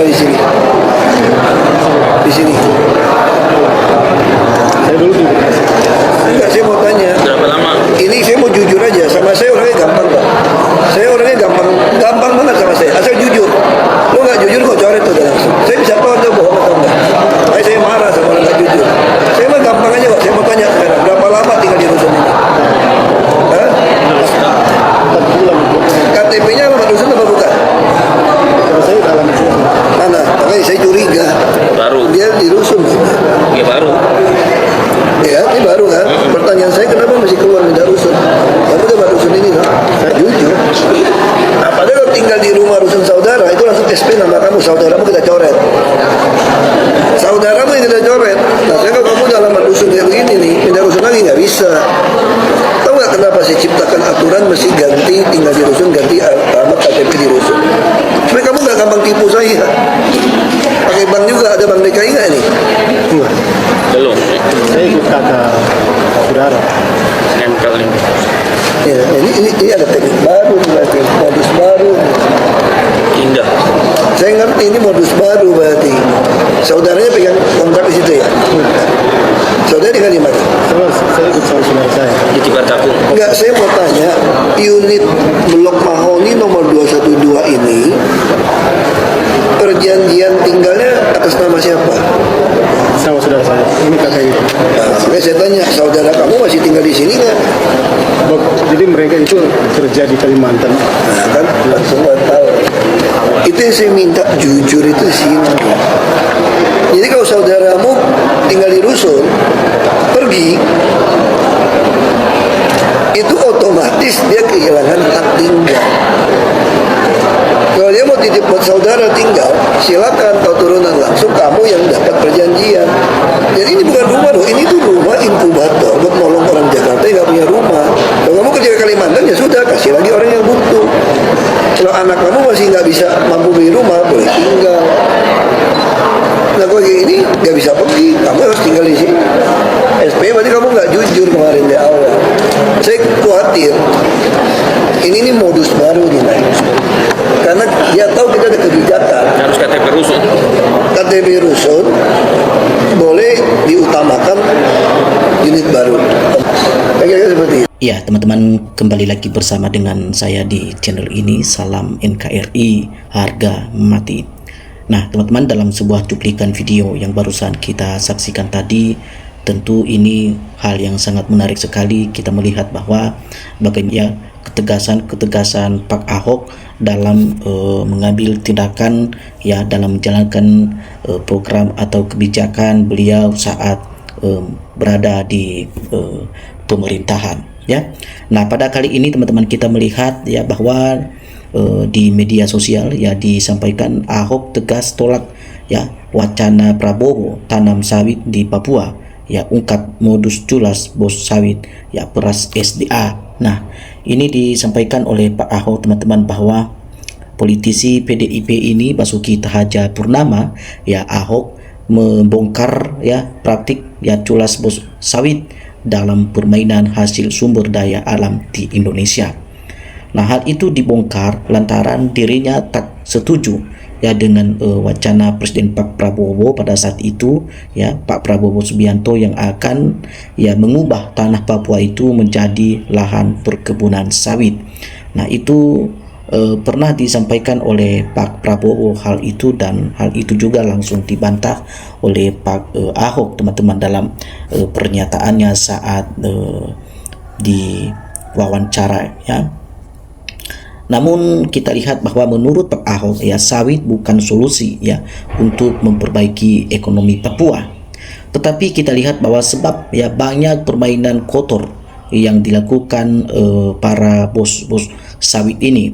di sini? Di sini. Saya dulu di Bekasi. Enggak, saya mau tanya. Berapa lama? Ini saya mau jujur aja, sama saya orangnya gampang kok. Saya orangnya gampang banget sama saya, asal jujur. Lo nggak jujur kok coret tuh langsung. Saya bisa tahu anda bohong atau enggak. Makanya saya marah sama orang nggak jujur. Saya mah gampang aja kok. Saya mau tanya sekarang, berapa lama tinggal di rusun ini? Hah? 4 bulan. KTP-nya alamat rusun apa bukan? Kalau saya dalam itu. Mana? Makanya saya curiga. Baru. Dia di rusun. Ya baru. Ya, ini baru kan. Pertanyaan saya kenapa masih keluar minta rusun? Kamu udah rusun ini kan? Saya jujur. Nah, padahal kalau tinggal di rumah rusun saudara itu langsung SP nama kamu, saudaramu kita coret. Saudaramu yang kita coret. Nah, saya kalau kamu dalam rusun kayak begini nih, minta rusun lagi nggak bisa. Tahu nggak kenapa saya ciptakan aturan mesti ganti tinggal di rusun, ganti alamat KTP di rusun. Supaya kamu nggak gampang tipu saya. Pakai bank juga, ada bank DKI nggak ini? Enggak. Belum. Saya ikut kakak saudara. Nempel ini. Ya, ini ada teknik baru, berarti modus baru. Indah. Saya ngerti ini modus baru berarti. Saudaranya pegang kontrak di situ ya? Saudara tinggal di mana? Saya ikut sama saudara saya. Di Tibar Kapung. Enggak, saya mau tanya, unit Blok Mahoni nomor 212 ini, perjanjian tinggalnya atas nama siapa? Sama saudara saya. Ini kakak itu. Nah, makanya saya tanya, saudara kamu masih tinggal di sini nggak? Jadi mereka itu kerja di Kalimantan. Nah, kan langsung nggak tahu. Itu yang saya minta jujur itu sini. Jadi kalau saudaramu tinggal di rusun, pergi, itu otomatis dia kehilangan hak tinggal. Kalau dia mau titip buat saudara tinggal, silakan kau turunan langsung kamu yang dapat perjanjian. Jadi ini bukan rumah loh, ini tuh rumah inkubator buat nolong orang Jakarta yang nggak punya rumah. Kalau kamu kerja ke Kalimantan ya sudah, kasih lagi orang yang butuh. Kalau anak kamu masih nggak bisa mampu beli rumah, boleh tinggal. Nah kalau kayak ini nggak bisa pergi, kamu harus tinggal di sini. SP berarti kamu nggak jujur kemarin di awal. Saya khawatir ini modus baru nih, karena dia tahu kita ada kebijakan. Harus KTP rusun. KTP rusun boleh diutamakan unit baru. Kira-kira seperti itu. Ya, teman-teman, kembali lagi bersama dengan saya di channel ini. Salam NKRI, harga mati. Nah, teman-teman, dalam sebuah cuplikan video yang barusan kita saksikan tadi, tentu ini hal yang sangat menarik sekali. Kita melihat bahwa bagaimana ketegasan Pak Ahok dalam mengambil tindakan ya dalam menjalankan program atau kebijakan beliau saat berada di pemerintahan ya. Nah, pada kali ini teman-teman kita melihat ya bahwa di media sosial ya disampaikan Ahok tegas tolak ya wacana Prabowo tanam sawit di Papua, ya ungkap modus culas bos sawit ya peras SDA. Nah, ini disampaikan oleh Pak Ahok teman-teman bahwa politisi PDIP ini Basuki Cahayapurnama ya Ahok membongkar ya praktik ya culas bos sawit dalam permainan hasil sumber daya alam di Indonesia. Nah, hal itu dibongkar lantaran dirinya tak setuju ya dengan wacana Presiden Pak Prabowo pada saat itu ya Pak Prabowo Subianto yang akan ya mengubah tanah Papua itu menjadi lahan perkebunan sawit. Nah, itu pernah disampaikan oleh Pak Prabowo hal itu, dan hal itu juga langsung dibantah oleh Pak Ahok teman-teman dalam pernyataannya saat di wawancara ya. Namun kita lihat bahwa menurut Pak Ahok ya sawit bukan solusi ya untuk memperbaiki ekonomi Papua. Tetapi kita lihat bahwa sebab ya banyak permainan kotor yang dilakukan para bos-bos sawit ini.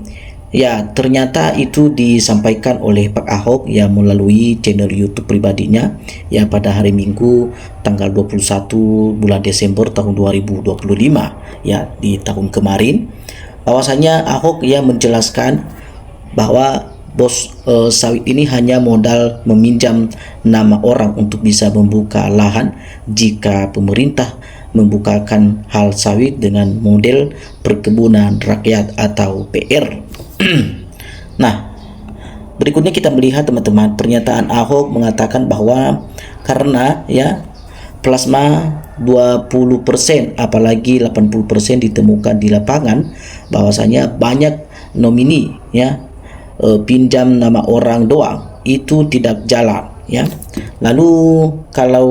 Ya, ternyata itu disampaikan oleh Pak Ahok ya melalui channel YouTube pribadinya ya pada hari Minggu tanggal 21 bulan Desember tahun 2025 ya di tahun kemarin. Bahwasanya Ahok ya menjelaskan bahwa bos sawit ini hanya modal meminjam nama orang untuk bisa membuka lahan jika pemerintah membukakan hal sawit dengan model perkebunan rakyat atau PR. Nah, berikutnya kita melihat teman-teman pernyataan Ahok mengatakan bahwa karena ya plasma 20% apalagi 80% ditemukan di lapangan, bahwasanya banyak nomini ya pinjam nama orang doang, itu tidak jalan ya. Lalu kalau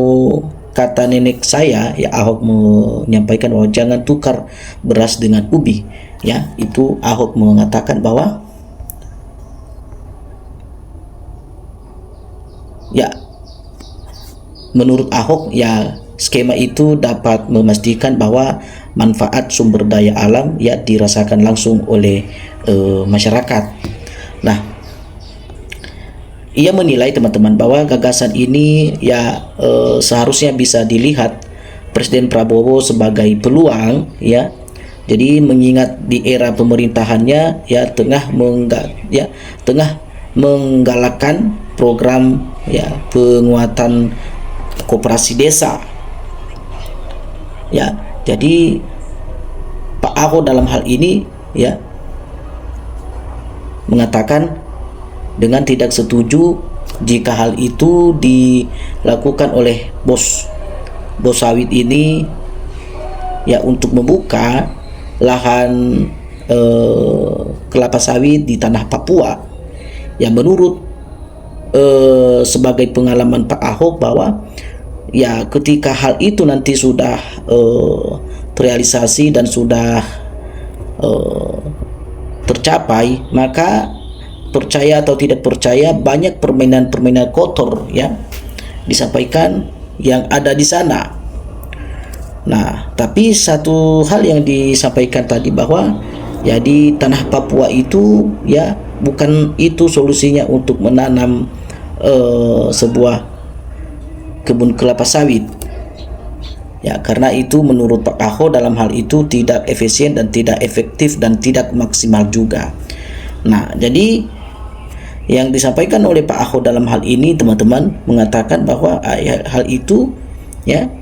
kata nenek saya ya, Ahok menyampaikan bahwa jangan tukar beras dengan ubi ya. Itu Ahok mengatakan bahwa ya menurut Ahok ya skema itu dapat memastikan bahwa manfaat sumber daya alam ya dirasakan langsung oleh masyarakat. Nah, ia menilai teman-teman bahwa gagasan ini ya seharusnya bisa dilihat Presiden Prabowo sebagai peluang ya. Jadi mengingat di era pemerintahannya ya tengah menggalakkan program ya penguatan koperasi desa. Ya, jadi Pak Ahok dalam hal ini ya mengatakan dengan tidak setuju jika hal itu dilakukan oleh bos sawit ini ya untuk membuka lahan kelapa sawit di tanah Papua. Ya menurut sebagai pengalaman Pak Ahok bahwa ya ketika hal itu nanti sudah terrealisasi dan sudah tercapai, maka percaya atau tidak percaya banyak permainan-permainan kotor ya disampaikan yang ada di sana. Nah, tapi satu hal yang disampaikan tadi bahwa ya di tanah Papua itu ya bukan itu solusinya untuk menanam sebuah kebun kelapa sawit ya, karena itu menurut Pak Ahok dalam hal itu tidak efisien dan tidak efektif dan tidak maksimal juga. Nah, jadi yang disampaikan oleh Pak Ahok dalam hal ini teman-teman mengatakan bahwa hal itu ya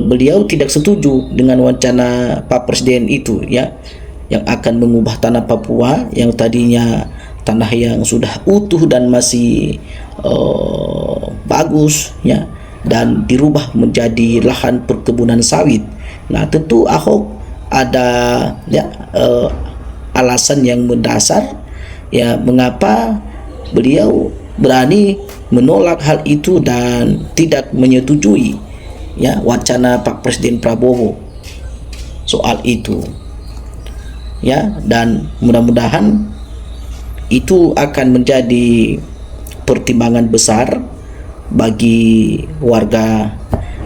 beliau tidak setuju dengan wacana Pak Presiden itu ya, yang akan mengubah tanah Papua yang tadinya tanah yang sudah utuh dan masih bagus ya, dan dirubah menjadi lahan perkebunan sawit. Nah, tentu Ahok ada ya alasan yang mendasar ya mengapa beliau berani menolak hal itu dan tidak menyetujui ya wacana Pak Presiden Prabowo soal itu ya, dan mudah-mudahan itu akan menjadi pertimbangan besar bagi warga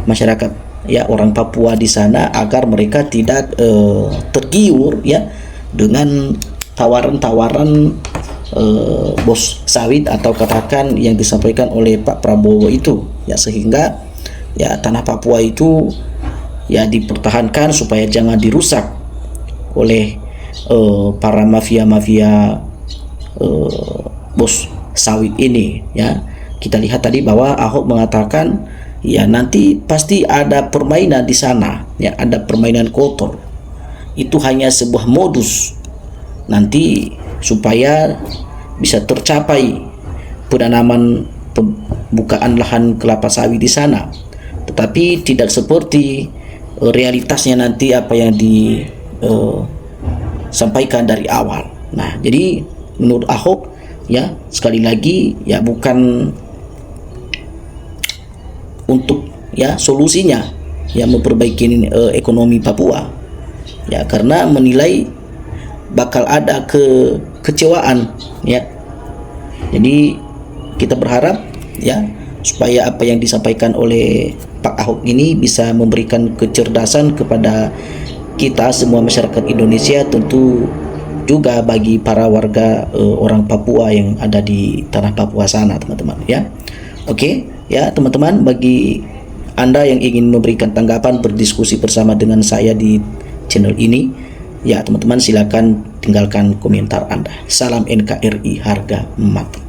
masyarakat ya orang Papua di sana agar mereka tidak tergiur ya dengan tawaran-tawaran bos sawit atau katakan yang disampaikan oleh Pak Prabowo itu ya, sehingga ya tanah Papua itu ya dipertahankan supaya jangan dirusak oleh para mafia-mafia bos sawit ini ya. Kita lihat tadi bahwa Ahok mengatakan ya nanti pasti ada permainan di sana ya, ada permainan kotor. Itu hanya sebuah modus nanti supaya bisa tercapai penanaman pembukaan lahan kelapa sawit di sana, tetapi tidak seperti realitasnya nanti apa yang disampaikan dari awal. Nah, jadi menurut Ahok ya sekali lagi ya bukan untuk ya solusinya ya memperbaiki ekonomi Papua ya, karena menilai bakal ada kekecewaan ya. Jadi kita berharap ya supaya apa yang disampaikan oleh Pak Ahok ini bisa memberikan kecerdasan kepada kita semua masyarakat Indonesia, tentu juga bagi para warga orang Papua yang ada di tanah Papua sana teman-teman ya. Oke ya teman-teman, bagi Anda yang ingin memberikan tanggapan berdiskusi bersama dengan saya di channel ini ya teman-teman, silakan tinggalkan komentar Anda. Salam NKRI harga mati.